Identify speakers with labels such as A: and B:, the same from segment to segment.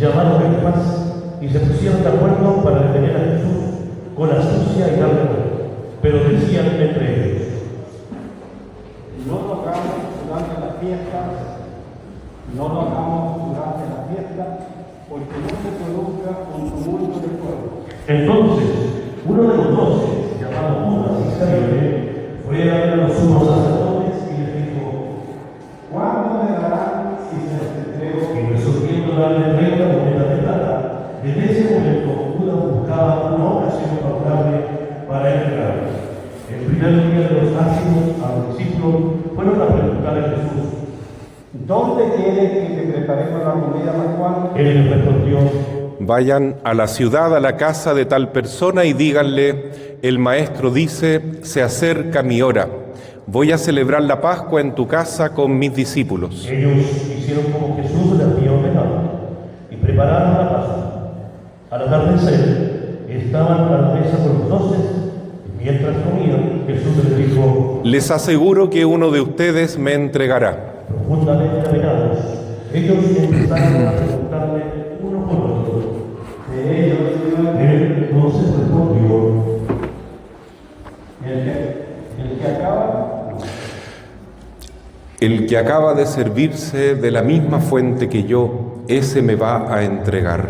A: llamaron a Caifás y se pusieron de acuerdo para detener a Jesús con astucia y darle muerte. Pero decían entre ellos:
B: no lo hagamos durante la fiesta, porque no se produzca un tumulto del pueblo.
A: Entonces, uno de los 12, llamado Judas Iscariote, fue a ver a los sumos sacerdotes y les dijo:
B: ¿Cuánto me darán si se les entrego?
A: Y resolviendo darle 30 monedas de plata, desde ese momento Judas buscaba una ocasión favorable para entregarlo. El primer día de los ácidos a los discípulos fueron a preguntar a Jesús:
B: ¿dónde quieres que te preparemos la comida pascual?
A: Él les respondió:
C: vayan a la ciudad, a la casa de tal persona y díganle: el maestro dice, se acerca mi hora. Voy a celebrar la Pascua en tu casa con mis discípulos.
A: Ellos hicieron como Jesús les había ordenado y prepararon la Pascua. Al atardecer estaban a la mesa con los 12 y mientras comían, Jesús les dijo:
C: les aseguro que uno de ustedes me entregará.
A: Profundamente apenados, ellos empezaron a preguntarle uno por otro:
B: De ellos,
A: él entonces respondió:
C: el que acaba de servirse de la misma fuente que yo, ese me va a entregar.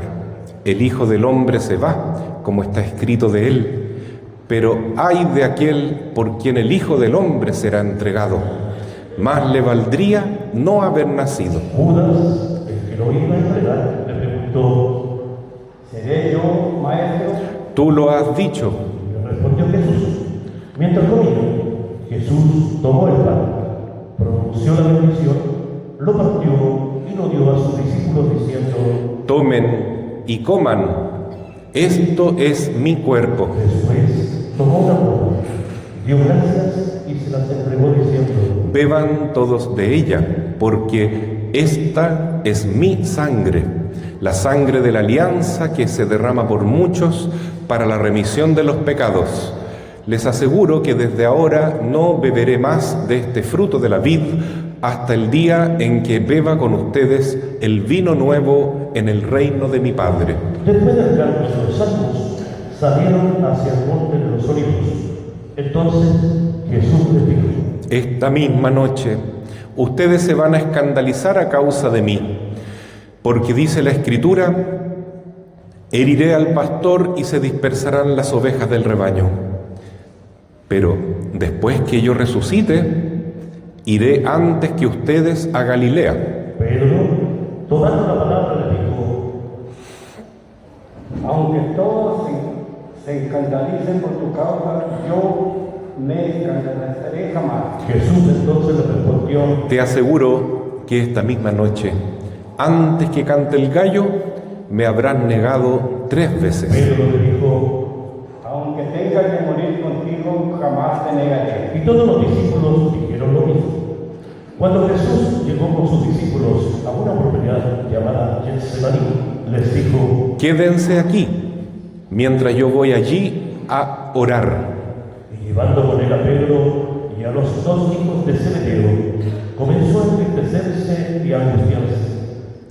C: El Hijo del Hombre se va, como está escrito de él, pero ay de aquel por quien el Hijo del Hombre será entregado. Más le valdría no haber nacido.
A: Judas, el que lo iba a entregar, le preguntó:
B: ¿seré yo, maestro?
C: Tú lo has dicho.
A: Le respondió Jesús. Mientras comían, Jesús tomó el pan, pronunció la bendición, lo partió y lo dio a sus discípulos diciendo:
C: tomen y coman, esto es mi cuerpo.
A: Después tomó una copa, dio gracias y se las entregó diciendo:
C: beban todos de ella, porque esta es mi sangre, la sangre de la alianza que se derrama por muchos para la remisión de los pecados. Les aseguro que desde ahora no beberé más de este fruto de la vid hasta el día en que beba con ustedes el vino nuevo en el reino de mi Padre.
A: Después del canto de los salmos, salieron hacia el monte de los olivos. Entonces Jesús les dijo:
C: esta misma noche ustedes se van a escandalizar a causa de mí, porque dice la Escritura: heriré al pastor y se dispersarán las ovejas del rebaño. Pero después que yo resucite, iré antes que ustedes a Galilea.
A: Pedro, tomando la palabra, le dijo:
B: aunque todos se escandalicen por tu causa, yo me escandalizaré jamás.
A: Jesús entonces le respondió:
C: te aseguro que esta misma noche, antes que cante el gallo, me habrán negado 3 veces.
A: Pedro le dijo:
B: aunque tenga que morir contigo, jamás te negaré.
A: y todos los discípulos dijeron lo mismo. Cuando Jesús llegó con sus discípulos a una propiedad llamada Getsemaní, les dijo:
C: quédense aquí, mientras yo voy allí a orar.
A: Y llevando con él a Pedro y a los 2 hijos de Zebedeo, comenzó a entristecerse y a angustiarse.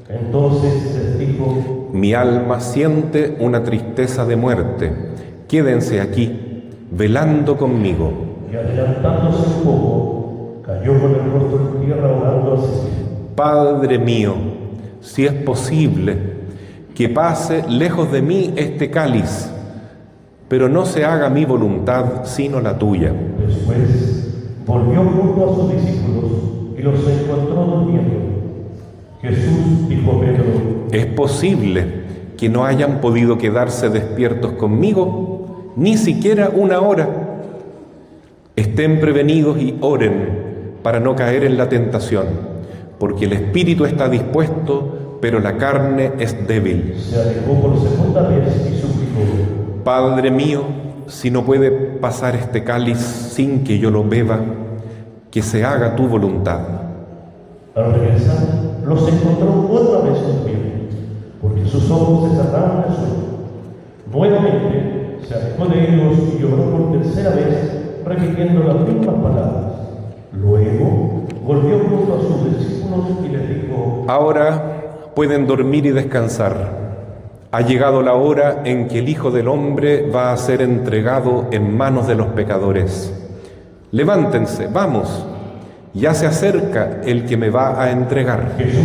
A: Entonces les dijo:
C: mi alma siente una tristeza de muerte. Quédense aquí, velando conmigo.
A: Y adelantándose un poco, cayó con el rostro en tierra orando así:
C: Padre mío, si es posible, que pase lejos de mí este cáliz, pero no se haga mi voluntad sino la tuya.
A: Después volvió junto a sus discípulos y los encontró durmiendo. Jesús dijo a Pedro:
C: ¿es posible que no hayan podido quedarse despiertos conmigo ni siquiera una hora? Estén prevenidos y oren para no caer en la tentación, porque el espíritu está dispuesto, pero la carne es débil.
A: Se alejó por segunda vez y suplicó:
C: Padre mío, si no puede pasar este cáliz sin que yo lo beba, que se haga tu voluntad.
A: Al regresar, los encontró otra vez durmiendo, porque sus ojos se cerraron al sueño. Nuevamente se alejó de ellos y lloró por tercera vez, repitiendo las mismas palabras. Luego volvió junto a sus discípulos y les dijo:
C: Ahora pueden dormir y descansar. Ha llegado la hora en que el Hijo del Hombre va a ser entregado en manos de los pecadores. Levántense, vamos, ya se acerca el que me va a entregar.
A: Jesús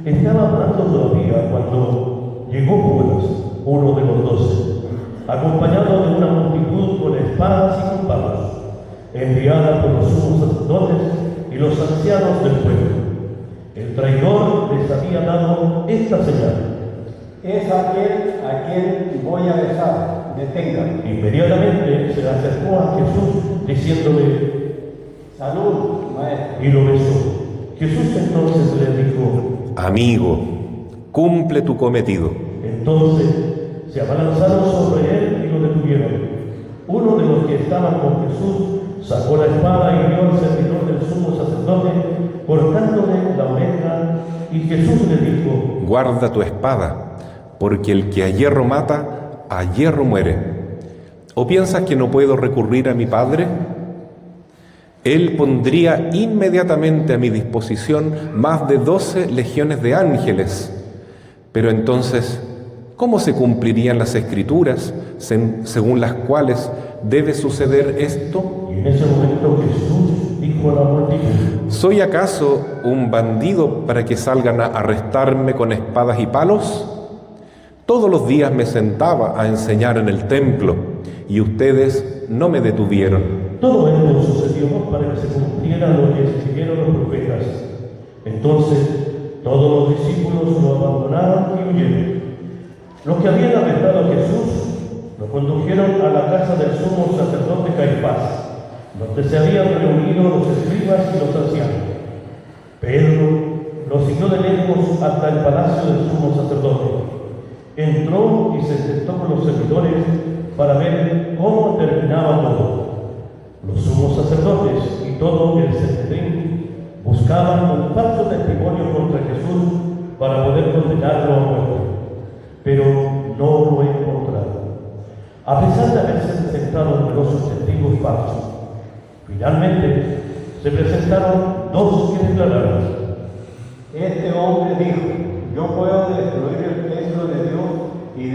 A: estaba hablando todavía cuando llegó Judas, uno de los 12, acompañado de una multitud con espadas y con palos, enviada por los sumos sacerdotes y los ancianos del pueblo. El traidor les había dado esta señal:
B: es aquel a quien voy a besar, detengan.
A: Inmediatamente se acercó a Jesús diciéndole:
B: Salud, maestro.
A: y lo besó. Jesús entonces le dijo:
C: Amigo, cumple tu cometido.
A: Entonces se abalanzaron sobre él y lo detuvieron. Uno de los que estaban con Jesús sacó la espada y hirió al servidor del sumo sacerdote, cortándole la oreja, y Jesús le dijo:
C: Guarda tu espada, porque el que a hierro mata, a hierro muere. ¿O piensas que no puedo recurrir a mi Padre? Él pondría inmediatamente a mi disposición más de 12 legiones de ángeles. Pero entonces, ¿cómo se cumplirían las Escrituras según las cuales debe suceder esto?
A: Y en ese momento Jesús dijo a la multitud:
C: ¿Soy acaso un bandido para que salgan a arrestarme con espadas y palos? Todos los días me sentaba a enseñar en el templo y ustedes no me detuvieron.
A: Todo esto sucedió para que se cumpliera lo que escribieron los profetas. Entonces todos los discípulos lo abandonaron y huyeron. Los que habían arrestado a Jesús lo condujeron a la casa del sumo sacerdote Caifás, donde se habían reunido los escribas y los ancianos. Pedro lo siguió de lejos hasta el palacio del sumo sacerdote. Entró y se sentó con los servidores para ver cómo terminaba todo. Los sumos sacerdotes y todo el Sanedrín buscaban un falso testimonio contra Jesús para poder condenarlo a muerte, pero no lo encontraron. A pesar de haberse presentado numerosos testigos falsos, finalmente se presentaron 2 que declararon:
B: Este hombre dijo: yo puedo destruir el templo de Dios y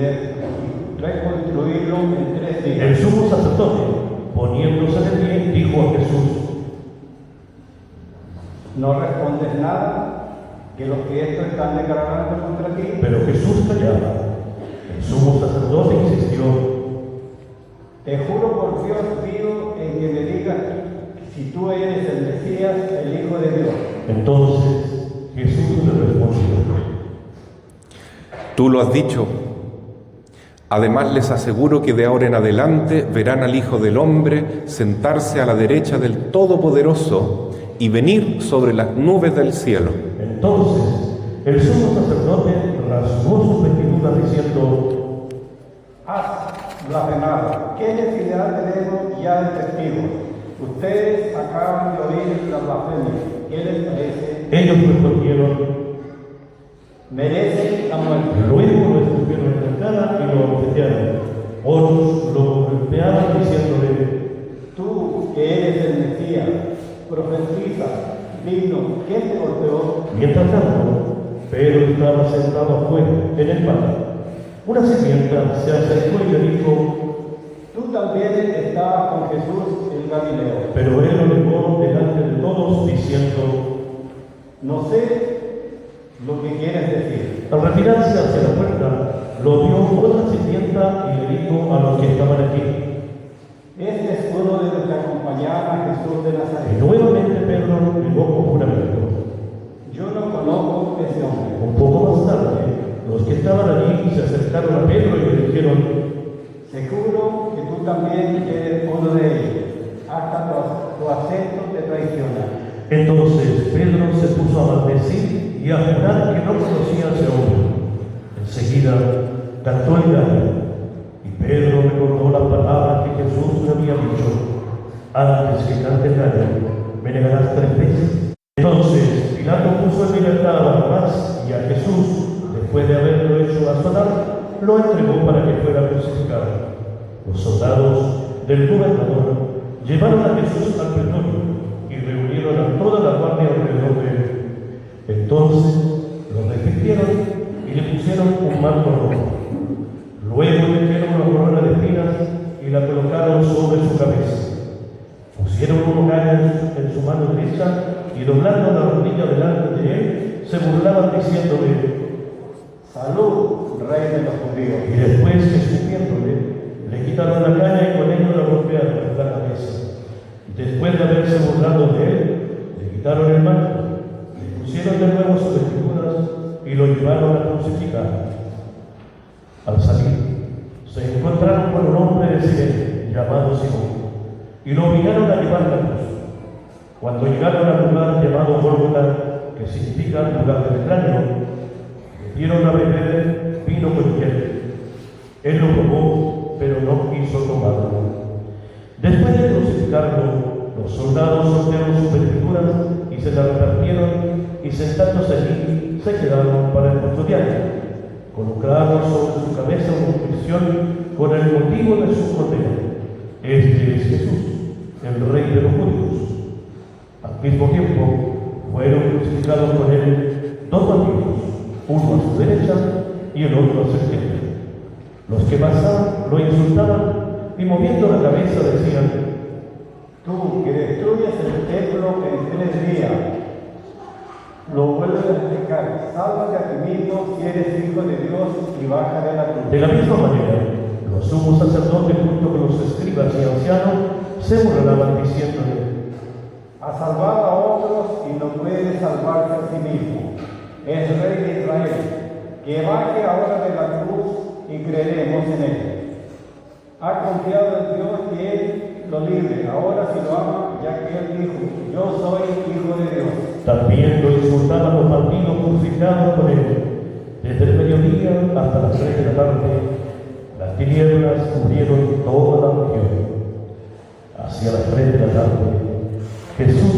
B: reconstruirlo en 3 días.
A: El sumo sacerdote, poniéndose de pie, dijo a Jesús:
B: ¿No respondes nada que los que esto están declarando contra ti?
A: Pero Jesús callaba. El sumo sacerdote insistió:
B: Te juro por Dios vivo en que me digas si tú eres el Mesías, el Hijo de Dios.
A: Entonces Jesús le respondió:
C: Tú lo has dicho. Además les aseguro que de ahora en adelante verán al Hijo del Hombre sentarse a la derecha del Todopoderoso y venir sobre las nubes del cielo.
A: Entonces el sumo sacerdote rasgó sus vestiduras diciendo:
B: Has blasfemado. ¿Qué necesidad tenemos ya de testigos? Ustedes acaban de oír la blasfemia. ¿Qué les parece?
A: Ellos respondieron:
B: Merecen la muerte.
A: luego lo escupieron en la cara y lo abofetearon. Otros lo golpeaban diciéndole:
B: Tú que eres el Mesías, profetiza, digno, ¿quién te golpeó?
A: Mientras tanto, Pedro estaba sentado afuera, en el patio. Una sirvienta se acercó y le dijo:
B: Tú también estabas con Jesús el Galileo.
A: pero él lo negó delante de todos, diciendo:
B: No sé lo que quieres decir.
A: al retirarse hacia la puerta, lo vio otra sirvienta y le dijo a los que estaban allí:
B: Este es uno de los que acompañaban a Jesús de
A: y
B: Nazaret.
A: nuevamente Pedro negó con juramento.
B: Yo no conozco ese hombre.
A: Un poco más tarde, los que estaban allí se acercaron a Pedro y le dijeron:
B: Seguro que tú también eres uno de ellos. Hasta tu acento te traiciona.
A: Entonces Pedro se puso a maldecir y a jurar que no conocía a ese hombre. Enseguida cantó el gallo, y Pedro recordó las palabras que Jesús le había dicho: antes que cante el gallo, me negarás 3 veces. Entonces Pilato puso en libertad a Barrabás, y a Jesús, después de haberlo hecho azotar, lo entregó para que fuera crucificado. Los soldados del gobernador llevaron a Jesús al pretorio y reunieron a toda la guardia alrededor de él. Entonces los desvistieron pusieron un manto rojo. Luego le dieron una corona de espinas y la colocaron sobre su cabeza. Pusieron una caña en su mano derecha y doblando la rodilla delante de él, se burlaban diciéndole:
B: Salud, rey de los judíos.
A: Y después, escupiéndole, le quitaron la caña y con ello la golpearon en la cabeza. Después de haberse burlado de él, le quitaron el manto, le pusieron de nuevo sus vestiduras y lo llevaron a crucificar. Al salir, se encontraron con un hombre de Cirene llamado Simón y lo obligaron a llevar la cruz. Cuando llegaron al lugar llamado Gólgota, que significa lugar del cráneo, le dieron a beber vino con hielo. Él lo probó, pero no quiso tomarlo. Después de crucificarlo, los soldados sortearon sus vestiduras y se las repartieron, y sentándose allí, se quedaron para el custodiarlo. Colocaron sobre su cabeza una inscripción con el motivo de su condena: Este es Jesús, el Rey de los judíos. Al mismo tiempo, fueron crucificados con él dos bandidos, uno a su derecha y el otro a su izquierda. Los que pasaban lo insultaban y moviendo la cabeza decían:
B: Tú que destruyes el templo en 3 días, lo vuelves a explicar. Sálvate a ti mismo si eres hijo de Dios y baja de la cruz.
A: De la misma manera, los sumos sacerdotes junto con los escribas y ancianos se burlaban diciéndole:
B: Ha salvado a otros y no puede salvarse a sí mismo. Es Rey de Israel. Que baje ahora de la cruz y creeremos en él. Ha confiado en Dios y él lo libre. Ahora si lo ama, ya que él dijo: Yo soy hijo de Dios.
A: También lo insultaban los bandidos crucificados con él. Desde el mediodía hasta las 3 de la tarde, las tinieblas cubrieron toda la región. Hacia las 3 de la tarde, Jesús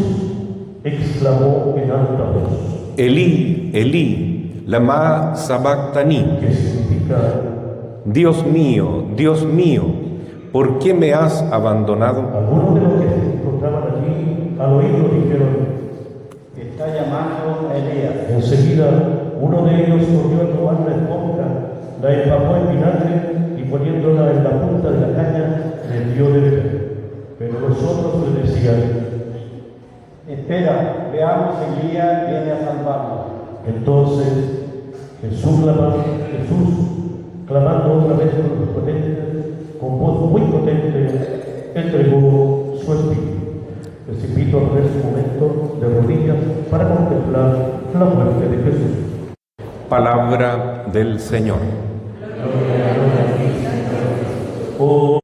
A: exclamó en alta voz:
C: Elí, Elí, lama sabactani.
A: que significa:
C: Dios mío, ¿por qué me has abandonado?
A: Algunos de los que se encontraban allí al oírlo dijeron:
B: Está llamando a Elías.
A: Enseguida, uno de ellos corrió a tomar una esponja, la empapó en vinagre y poniéndola en la punta de la caña, le dio de beber. Pero los otros le decían:
B: Espera, veamos si Elías viene a salvarnos.
A: Entonces Jesús, clamando otra vez con los potentes, con voz muy potente, entregó su espíritu. Les invito a poner su momento de rodillas para contemplar la muerte de Jesús.
C: Palabra del Señor.
A: Oh,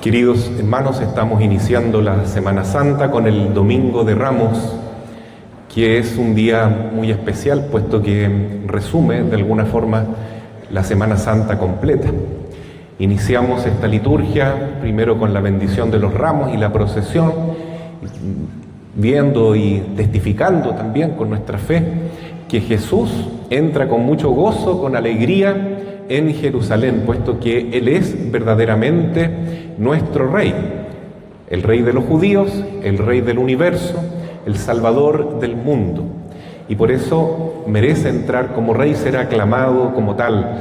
C: Queridos hermanos, estamos iniciando la Semana Santa con el Domingo de Ramos, que es un día muy especial, puesto que resume de alguna forma la Semana Santa completa. Iniciamos esta liturgia primero con la bendición de los ramos y la procesión, viendo y testificando también con nuestra fe que Jesús entra con mucho gozo, con alegría en Jerusalén, puesto que Él es verdaderamente nuestro Rey, el Rey de los judíos, el Rey del universo, el Salvador del mundo. Y por eso merece entrar como Rey, ser aclamado como tal,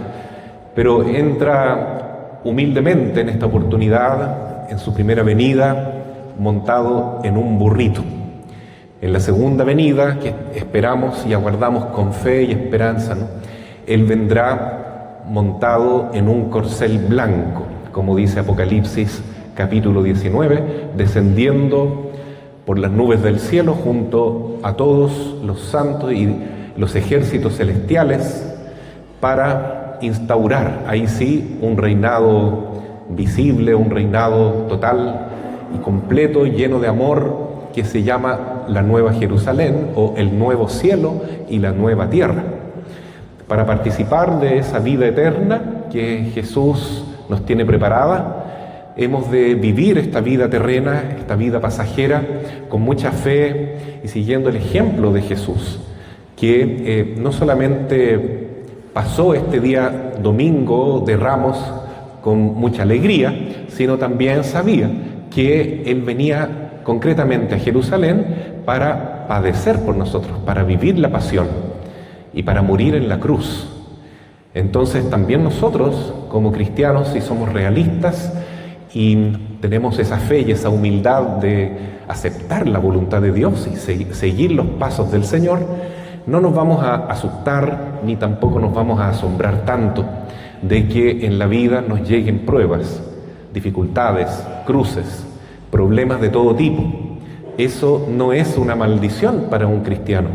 C: pero entra humildemente en esta oportunidad, en su primera venida, montado en un burrito. En la segunda venida, que esperamos y aguardamos con fe y esperanza, ¿no?, Él vendrá montado en un corcel blanco, como dice Apocalipsis capítulo 19, descendiendo por las nubes del cielo junto a todos los santos y los ejércitos celestiales para instaurar ahí sí un reinado visible, un reinado total y completo, lleno de amor, que se llama la Nueva Jerusalén o el nuevo cielo y la nueva tierra. Para participar de esa vida eterna que Jesús nos tiene preparada, hemos de vivir esta vida terrena, esta vida pasajera, con mucha fe y siguiendo el ejemplo de Jesús, que no solamente pasó este día domingo de Ramos con mucha alegría, sino también sabía que Él venía concretamente a Jerusalén para padecer por nosotros, para vivir la pasión y para morir en la cruz. Entonces también nosotros, como cristianos, si somos realistas y tenemos esa fe y esa humildad de aceptar la voluntad de Dios y seguir los pasos del Señor, no nos vamos a asustar ni tampoco nos vamos a asombrar tanto de que en la vida nos lleguen pruebas, dificultades, cruces, problemas de todo tipo. Eso no es una maldición para un cristiano,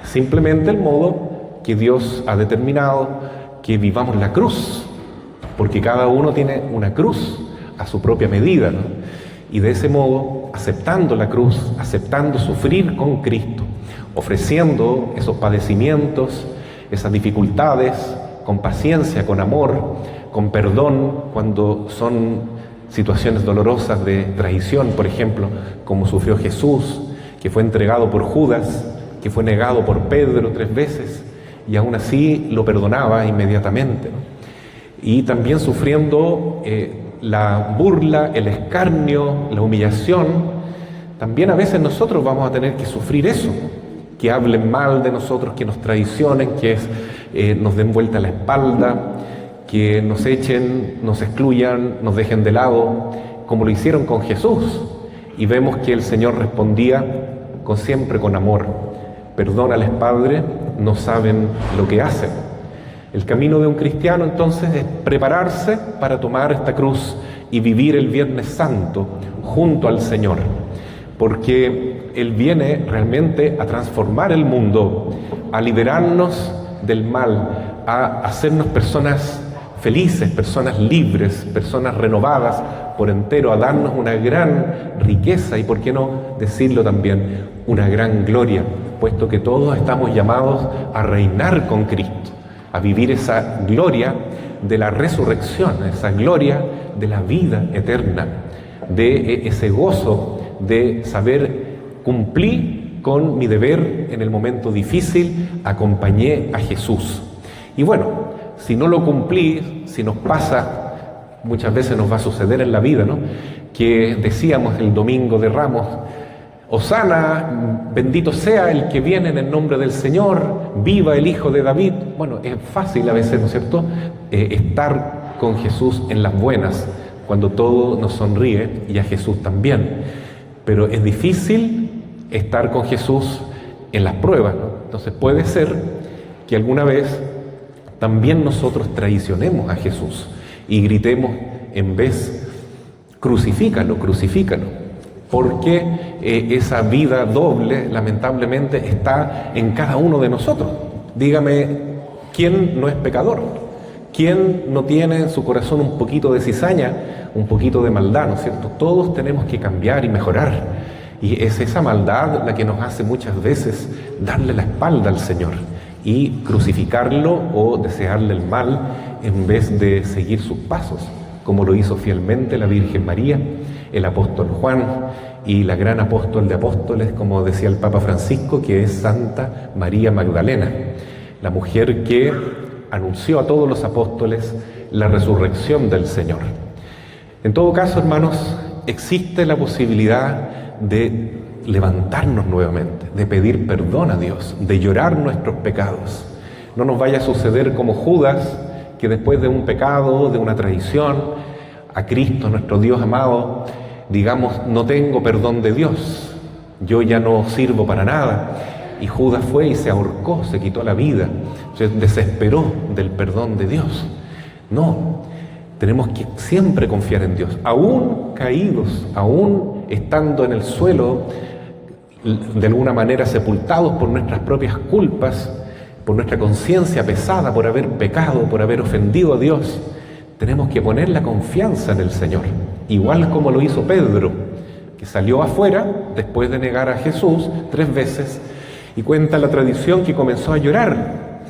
C: simplemente el modo que Dios ha determinado que vivamos la cruz, porque cada uno tiene una cruz a su propia medida, ¿no? Y de ese modo, aceptando la cruz, aceptando sufrir con Cristo, ofreciendo esos padecimientos, esas dificultades, con paciencia, con amor, con perdón, cuando son situaciones dolorosas de traición, por ejemplo, como sufrió Jesús, que fue entregado por Judas, que fue negado por Pedro 3 veces, y aún así lo perdonaba inmediatamente, ¿no? Y también sufriendo la burla, el escarnio, la humillación. También a veces nosotros vamos a tener que sufrir eso, que hablen mal de nosotros, que nos traicionen, que nos den vuelta la espalda, que nos echen, nos excluyan, nos dejen de lado, como lo hicieron con Jesús. Y vemos que el Señor respondía siempre con amor: perdónales, Padre, no saben lo que hacen. El camino de un cristiano entonces es prepararse para tomar esta cruz y vivir el Viernes Santo junto al Señor, porque Él viene realmente a transformar el mundo, a liberarnos del mal, a hacernos personas felices, personas libres, personas renovadas por entero, a darnos una gran riqueza y, por qué no decirlo también, una gran gloria, puesto que todos estamos llamados a reinar con Cristo, a vivir esa gloria de la resurrección, esa gloria de la vida eterna, de ese gozo de saber cumplir con mi deber en el momento difícil, acompañé a Jesús. Y bueno, si no lo cumplí, si nos pasa, muchas veces nos va a suceder en la vida, ¿no? Que decíamos el Domingo de Ramos: Hosana, bendito sea el que viene en el nombre del Señor, viva el Hijo de David. Bueno, es fácil a veces, ¿no es cierto?, estar con Jesús en las buenas, cuando todo nos sonríe, y a Jesús también. Pero es difícil estar con Jesús en las pruebas, ¿no? Entonces puede ser que alguna vez también nosotros traicionemos a Jesús y gritemos en vez: crucifícalo, crucifícalo. Porque esa vida doble, lamentablemente, está en cada uno de nosotros. Dígame, ¿quién no es pecador? ¿Quién no tiene en su corazón un poquito de cizaña, un poquito de maldad, ¿no es cierto? Todos tenemos que cambiar y mejorar. Y es esa maldad la que nos hace muchas veces darle la espalda al Señor y crucificarlo o desearle el mal en vez de seguir sus pasos, como lo hizo fielmente la Virgen María, el apóstol Juan y la gran apóstol de apóstoles, como decía el Papa Francisco, que es Santa María Magdalena, la mujer que anunció a todos los apóstoles la resurrección del Señor. En todo caso, hermanos, existe la posibilidad de levantarnos nuevamente, de pedir perdón a Dios, de llorar nuestros pecados. No nos vaya a suceder como Judas, que después de un pecado, de una traición a Cristo, nuestro Dios amado, digamos: no tengo perdón de Dios, yo ya no sirvo para nada. Y Judas fue y se ahorcó, se quitó la vida, se desesperó del perdón de Dios. No, tenemos que siempre confiar en Dios, aún caídos, aún estando en el suelo, de alguna manera sepultados por nuestras propias culpas, por nuestra conciencia pesada, por haber pecado, por haber ofendido a Dios. Tenemos que poner la confianza en el Señor, igual como lo hizo Pedro, que salió afuera después de negar a Jesús 3 veces, y cuenta la tradición que comenzó a llorar.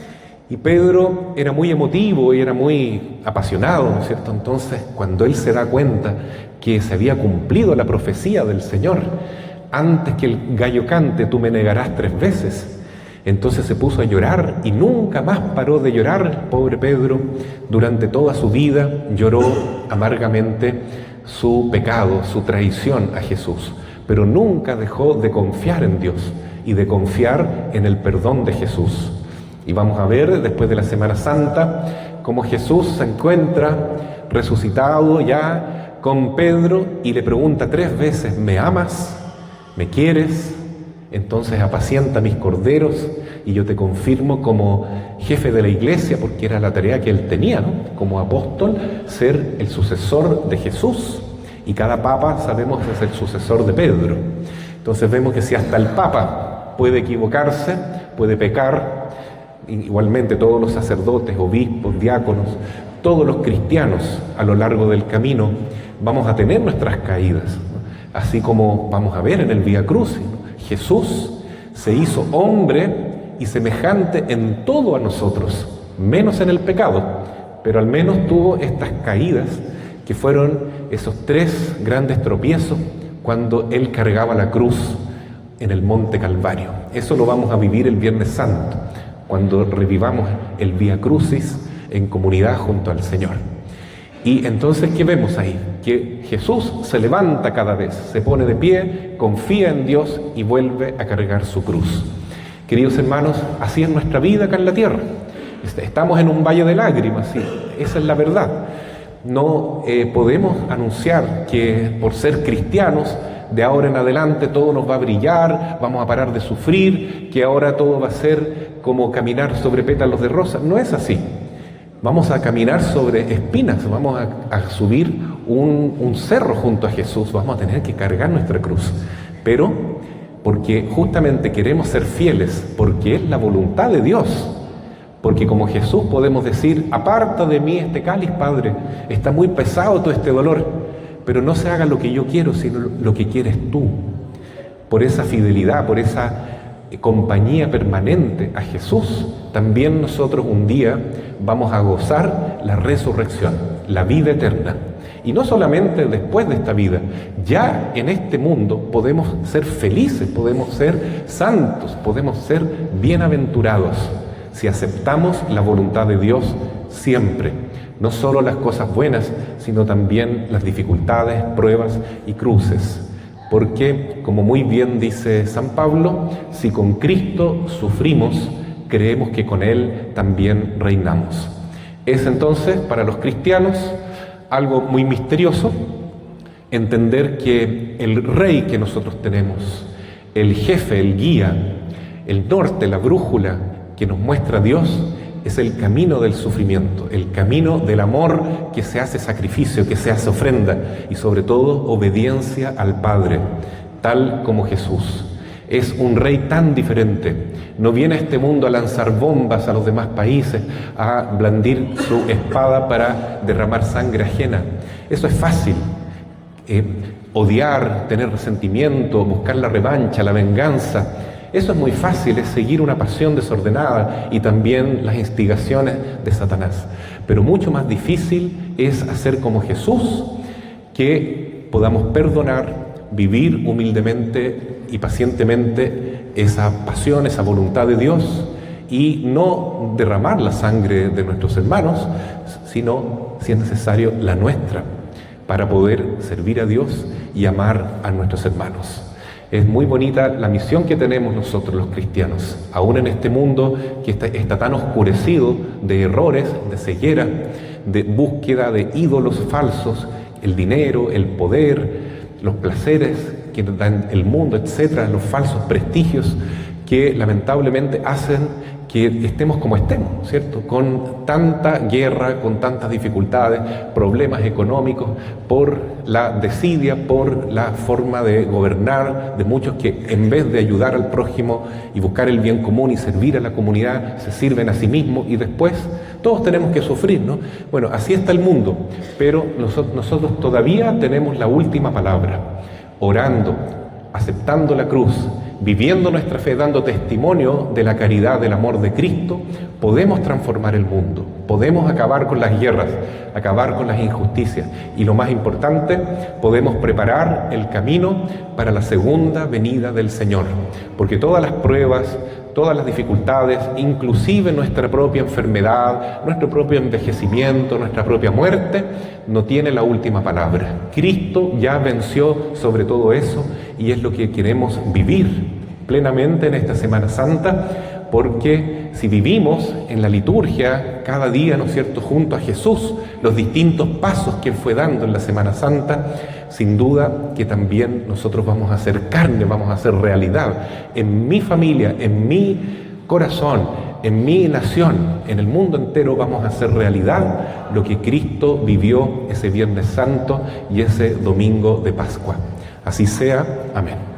C: Y Pedro era muy emotivo y era muy apasionado, ¿no es cierto? Entonces, cuando él se da cuenta que se había cumplido la profecía del Señor: antes que el gallo cante, tú me negarás 3 veces. Entonces se puso a llorar y nunca más paró de llorar. Pobre Pedro, durante toda su vida lloró amargamente su pecado, su traición a Jesús, pero nunca dejó de confiar en Dios y de confiar en el perdón de Jesús. Y vamos a ver después de la Semana Santa cómo Jesús se encuentra resucitado ya con Pedro y le pregunta 3 veces: ¿me amas? ¿Me quieres? Entonces apacienta mis corderos. Y yo te confirmo como jefe de la iglesia, porque era la tarea que él tenía, ¿no? Como apóstol, ser el sucesor de Jesús. Y cada papa, sabemos, es el sucesor de Pedro. Entonces vemos que si hasta el papa puede equivocarse, puede pecar, igualmente todos los sacerdotes, obispos, diáconos, todos los cristianos a lo largo del camino vamos a tener nuestras caídas, ¿no? Así como vamos a ver en el Vía Crucis, ¿no? Jesús se hizo hombre y semejante en todo a nosotros, menos en el pecado, pero al menos tuvo estas caídas que fueron esos 3 grandes tropiezos cuando él cargaba la cruz en el Monte Calvario. Eso lo vamos a vivir el Viernes Santo, cuando revivamos el Vía Crucis en comunidad junto al Señor. Y entonces, ¿qué vemos ahí? Que Jesús se levanta cada vez, se pone de pie, confía en Dios y vuelve a cargar su cruz. Queridos hermanos, así es nuestra vida acá en la tierra. Estamos en un valle de lágrimas, sí, esa es la verdad. No podemos anunciar que por ser cristianos de ahora en adelante todo nos va a brillar, vamos a parar de sufrir, que ahora todo va a ser como caminar sobre pétalos de rosa. No es así. Vamos a caminar sobre espinas, vamos a subir un cerro junto a Jesús, vamos a tener que cargar nuestra cruz. Pero porque justamente queremos ser fieles, porque es la voluntad de Dios. Porque como Jesús podemos decir: aparta de mí este cáliz, Padre, está muy pesado todo este dolor, pero no se haga lo que yo quiero, sino lo que quieres tú. Por esa fidelidad, por esa compañía permanente a Jesús, también nosotros un día vamos a gozar la resurrección, la vida eterna. Y no solamente después de esta vida, ya en este mundo podemos ser felices, podemos ser santos, podemos ser bienaventurados, si aceptamos la voluntad de Dios siempre. No solo las cosas buenas, sino también las dificultades, pruebas y cruces. Porque, como muy bien dice San Pablo, si con Cristo sufrimos, creemos que con Él también reinamos. Es entonces, para los cristianos, algo muy misterioso entender que el Rey que nosotros tenemos, el jefe, el guía, el norte, la brújula que nos muestra Dios, es el camino del sufrimiento, el camino del amor que se hace sacrificio, que se hace ofrenda y sobre todo obediencia al Padre, tal como Jesús. Es un rey tan diferente. No viene a este mundo a lanzar bombas a los demás países, a blandir su espada para derramar sangre ajena. Eso es fácil. Odiar, tener resentimiento, buscar la revancha, la venganza. Eso es muy fácil, es seguir una pasión desordenada y también las instigaciones de Satanás. Pero mucho más difícil es hacer como Jesús, que podamos perdonar, vivir humildemente y pacientemente esa pasión, esa voluntad de Dios y no derramar la sangre de nuestros hermanos, sino, si es necesario, la nuestra, para poder servir a Dios y amar a nuestros hermanos. Es muy bonita la misión que tenemos nosotros los cristianos, aún en este mundo que está tan oscurecido de errores, de ceguera, de búsqueda de ídolos falsos, el dinero, el poder, los placeres que dan el mundo, etcétera, los falsos prestigios que lamentablemente hacen que estemos como estemos, ¿cierto? Con tanta guerra, con tantas dificultades, problemas económicos, por la desidia, por la forma de gobernar de muchos que en vez de ayudar al prójimo y buscar el bien común y servir a la comunidad, se sirven a sí mismos y después todos tenemos que sufrir, ¿no? Bueno, así está el mundo, pero nosotros todavía tenemos la última palabra, orando, aceptando la cruz, viviendo nuestra fe, dando testimonio de la caridad, del amor de Cristo, podemos transformar el mundo, podemos acabar con las guerras, acabar con las injusticias y lo más importante, podemos preparar el camino para la segunda venida del Señor, porque todas las pruebas, todas las dificultades, inclusive nuestra propia enfermedad, nuestro propio envejecimiento, nuestra propia muerte, no tiene la última palabra. Cristo ya venció sobre todo eso y es lo que queremos vivir plenamente en esta Semana Santa, porque si vivimos en la liturgia cada día, ¿no es cierto?, junto a Jesús, los distintos pasos que Él fue dando en la Semana Santa, sin duda que también nosotros vamos a hacer carne, vamos a hacer realidad en mi familia, en mi corazón, en mi nación, en el mundo entero vamos a hacer realidad lo que Cristo vivió ese Viernes Santo y ese domingo de Pascua. Así sea. Amén.